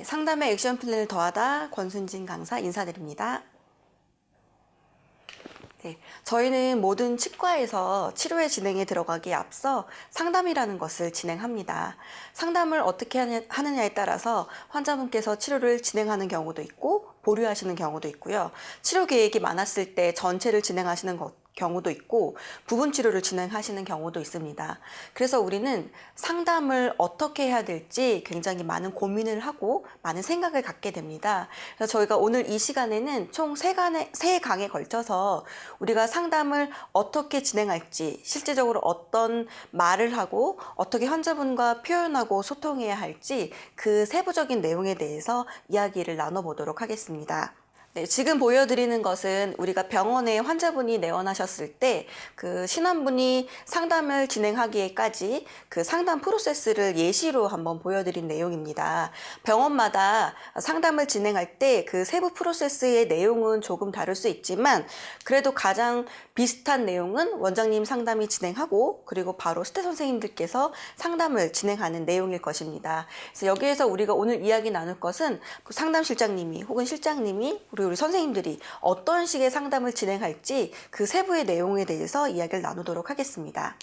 네, 상담의 액션 플랜을 더하다 권순진 강사 인사드립니다. 네, 저희는 모든 치과에서 치료의 진행에 들어가기에 앞서 상담이라는 것을 진행합니다. 상담을 어떻게 하느냐에 따라서 환자분께서 치료를 진행하는 경우도 있고 보류하시는 경우도 있고요. 치료 계획이 많았을 때 전체를 진행하시는 경우도 있고 부분 치료를 진행하시는 경우도 있습니다. 그래서 우리는 상담을 어떻게 해야 될지 굉장히 많은 고민을 하고 많은 생각을 갖게 됩니다. 그래서 저희가 오늘 이 시간에는 총 세 강에 걸쳐서 우리가 상담을 어떻게 진행할지, 실제적으로 어떤 말을 하고 어떻게 환자분과 표현하고 소통해야 할지 그 세부적인 내용에 대해서 이야기를 나눠보도록 하겠습니다. 네, 지금 보여드리는 것은 우리가 병원에 환자분이 내원하셨을 때 그 신환분이 상담을 진행하기에까지 그 상담 프로세스를 예시로 한번 보여드린 내용입니다. 병원마다 상담을 진행할 때 그 세부 프로세스의 내용은 조금 다를 수 있지만 그래도 가장 비슷한 내용은 원장님 상담이 진행하고 그리고 바로 스태 선생님들께서 상담을 진행하는 내용일 것입니다. 그래서 여기에서 우리가 오늘 이야기 나눌 것은 그 상담실장님이 혹은 실장님이 우리 선생님들이 어떤 식의 상담을 진행할지 그 세부의 내용에 대해서 이야기를 나누도록 하겠습니다.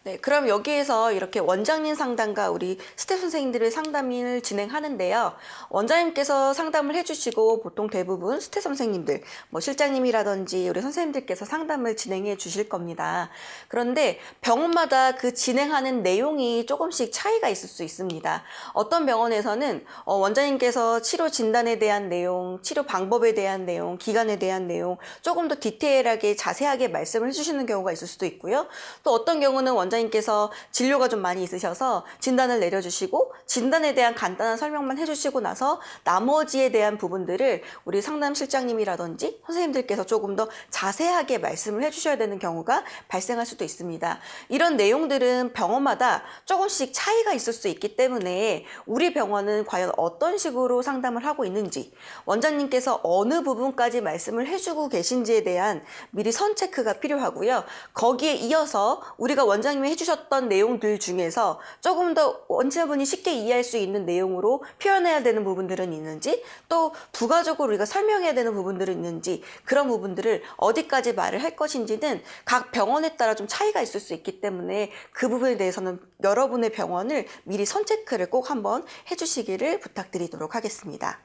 네, 그럼 여기에서 이렇게 원장님 상담과 우리 스텝 선생님들의 상담을 진행하는데요. 원장님께서 상담을 해주시고 보통 대부분 스텝 선생님들, 뭐 실장님이라든지 우리 선생님들께서 상담을 진행해 주실 겁니다. 그런데 병원마다 그 진행하는 내용이 조금씩 차이가 있을 수 있습니다. 어떤 병원에서는 원장님께서 치료 진단에 대한 내용, 치료 방법에 대한 내용, 기간에 대한 내용 조금 더 디테일하게 자세하게 말씀을 해주시는 경우가 있을 수도 있고요. 또 어떤 경우는 원장님께서 진료가 좀 많이 있으셔서 진단을 내려주시고 진단에 대한 간단한 설명만 해주시고 나서 나머지에 대한 부분들을 우리 상담실장님이라든지 선생님들께서 조금 더 자세하게 말씀을 해주셔야 되는 경우가 발생할 수도 있습니다. 이런 내용들은 병원마다 조금씩 차이가 있을 수 있기 때문에 우리 병원은 과연 어떤 식으로 상담을 하고 있는지 원장님께서 어느 부분까지 말씀을 해주고 계신지에 대한 미리 선체크가 필요하고요. 거기에 이어서 우리가 원장님이 해주셨던 내용들 중에서 조금 더 원장분이 쉽게 이해할 수 있는 내용으로 표현해야 되는 부분들은 있는지 또 부가적으로 우리가 설명해야 되는 부분들은 있는지 그런 부분들을 어디까지 말을 할 것인지는 각 병원에 따라 좀 차이가 있을 수 있기 때문에 그 부분에 대해서는 여러분의 병원을 미리 선체크를 꼭 한번 해주시기를 부탁드리도록 하겠습니다.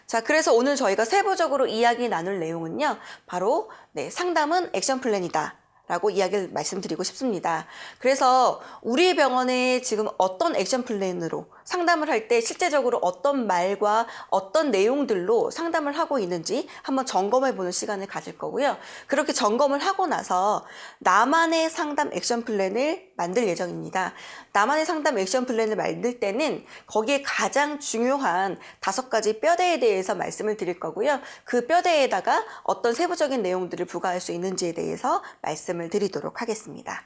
자, 그래서 오늘 저희가 세부적으로 이야기 나눌 내용은요. 바로 상담은 액션 플랜이다. 라고 이야기를 말씀드리고 싶습니다. 그래서 우리 병원에 지금 어떤 액션 플랜으로 상담을 할 때 실제적으로 어떤 말과 어떤 내용들로 상담을 하고 있는지 한번 점검해 보는 시간을 가질 거고요. 그렇게 점검을 하고 나서 나만의 상담 액션 플랜을 만들 예정입니다. 나만의 상담 액션 플랜을 만들 때는 거기에 가장 중요한 5가지 뼈대에 대해서 말씀을 드릴 거고요. 그 뼈대에다가 어떤 세부적인 내용들을 부과할 수 있는지에 대해서 말씀을 드리도록 하겠습니다.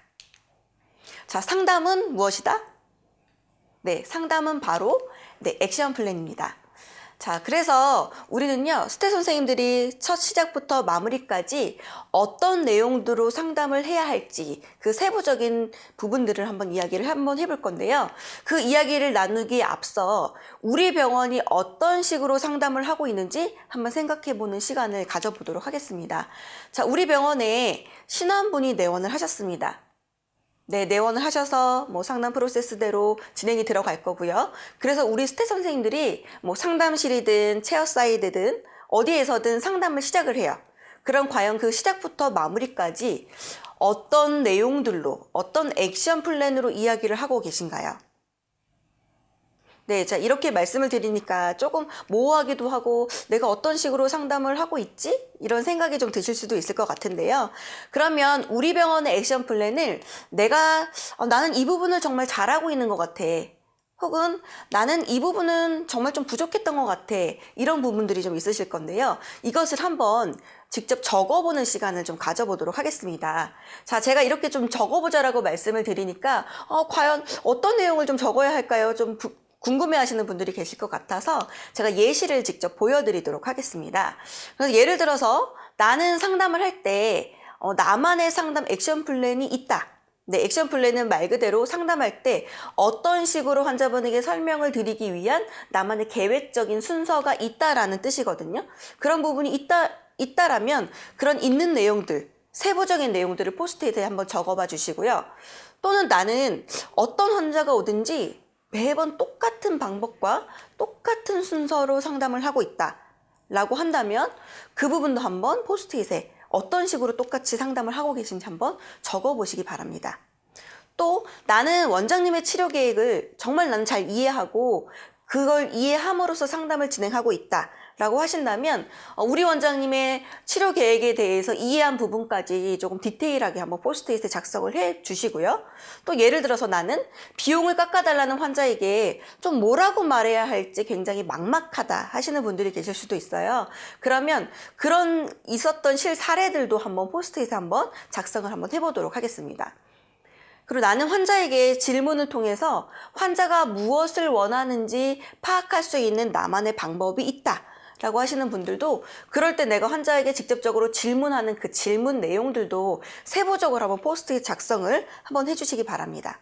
자, 상담은 무엇이다? 네, 상담은 바로 액션 플랜입니다. 자, 그래서 우리는요, 스태 선생님들이 첫 시작부터 마무리까지 어떤 내용들로 상담을 해야 할지 그 세부적인 부분들을 이야기를 해볼 건데요. 그 이야기를 나누기에 앞서 우리 병원이 어떤 식으로 상담을 하고 있는지 한번 생각해 보는 시간을 가져보도록 하겠습니다. 자, 우리 병원에 신환분이 내원을 하셨습니다. 네, 내원을 하셔서 상담 프로세스대로 진행이 들어갈 거고요. 그래서 우리 스태 선생님들이 상담실이든 체어사이드든 어디에서든 상담을 시작을 해요. 그럼 과연 그 시작부터 마무리까지 어떤 내용들로, 어떤 액션 플랜으로 이야기를 하고 계신가요? 네, 자, 이렇게 말씀을 드리니까 조금 모호하기도 하고 내가 어떤 식으로 상담을 하고 있지? 이런 생각이 좀 드실 수도 있을 것 같은데요. 그러면 우리 병원의 액션 플랜을 나는 이 부분을 정말 잘하고 있는 것 같아. 혹은 나는 이 부분은 정말 좀 부족했던 것 같아. 이런 부분들이 좀 있으실 건데요. 이것을 한번 직접 적어보는 시간을 좀 가져보도록 하겠습니다. 자, 제가 이렇게 좀 적어보자라고 말씀을 드리니까 과연 어떤 내용을 좀 적어야 할까요? 좀 궁금해 하시는 분들이 계실 것 같아서 제가 예시를 직접 보여드리도록 하겠습니다. 그래서 예를 들어서 나는 상담을 할 때 나만의 상담 액션 플랜이 있다. 네, 액션 플랜은 말 그대로 상담할 때 어떤 식으로 환자분에게 설명을 드리기 위한 나만의 계획적인 순서가 있다라는 뜻이거든요. 그런 부분이 있다라면 그런 있는 내용들, 세부적인 내용들을 포스트잇에 한번 적어봐 주시고요. 또는 나는 어떤 환자가 오든지 매번 똑같은 방법과 똑같은 순서로 상담을 하고 있다 라고 한다면 그 부분도 한번 포스트잇에 어떤 식으로 똑같이 상담을 하고 계신지 한번 적어보시기 바랍니다. 또 나는 원장님의 치료 계획을 정말 나는 잘 이해하고 그걸 이해함으로써 상담을 진행하고 있다 라고 하신다면 우리 원장님의 치료 계획에 대해서 이해한 부분까지 조금 디테일하게 한번 포스트잇에 작성을 해 주시고요. 또 예를 들어서 나는 비용을 깎아달라는 환자에게 좀 뭐라고 말해야 할지 굉장히 막막하다 하시는 분들이 계실 수도 있어요. 그러면 그런 있었던 사례들도 한번 포스트잇에 한번 작성을 한번 해보도록 하겠습니다. 그리고 나는 환자에게 질문을 통해서 환자가 무엇을 원하는지 파악할 수 있는 나만의 방법이 있다 라고 하시는 분들도 그럴 때 내가 환자에게 직접적으로 질문하는 그 질문 내용들도 세부적으로 한번 포스트잇 작성을 한번 해주시기 바랍니다.